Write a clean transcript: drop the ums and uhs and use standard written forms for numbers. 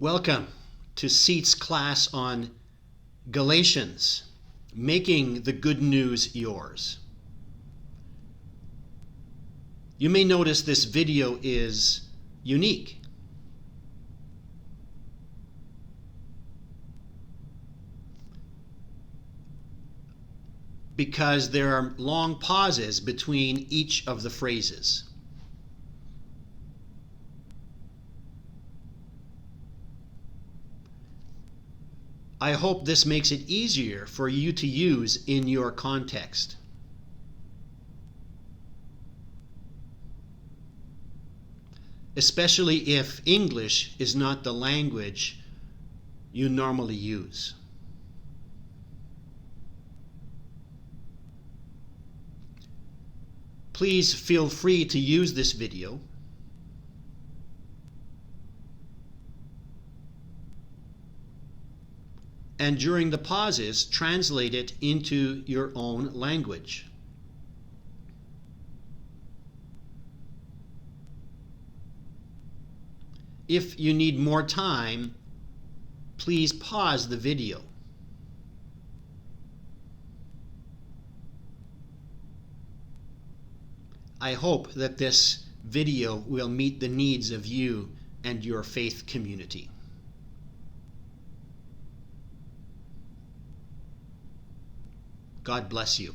Welcome to Seat's class on Galatians, making the good news yours. You may notice this video is unique. Because there are long pauses between each of the phrases. I hope this makes it easier for you to use in your context. Especially if English is not the language you normally use. Please feel free to use this video. And during the pauses, translate it into your own language. If you need more time, please pause the video. I hope that this video will meet the needs of you and your faith community. God bless you.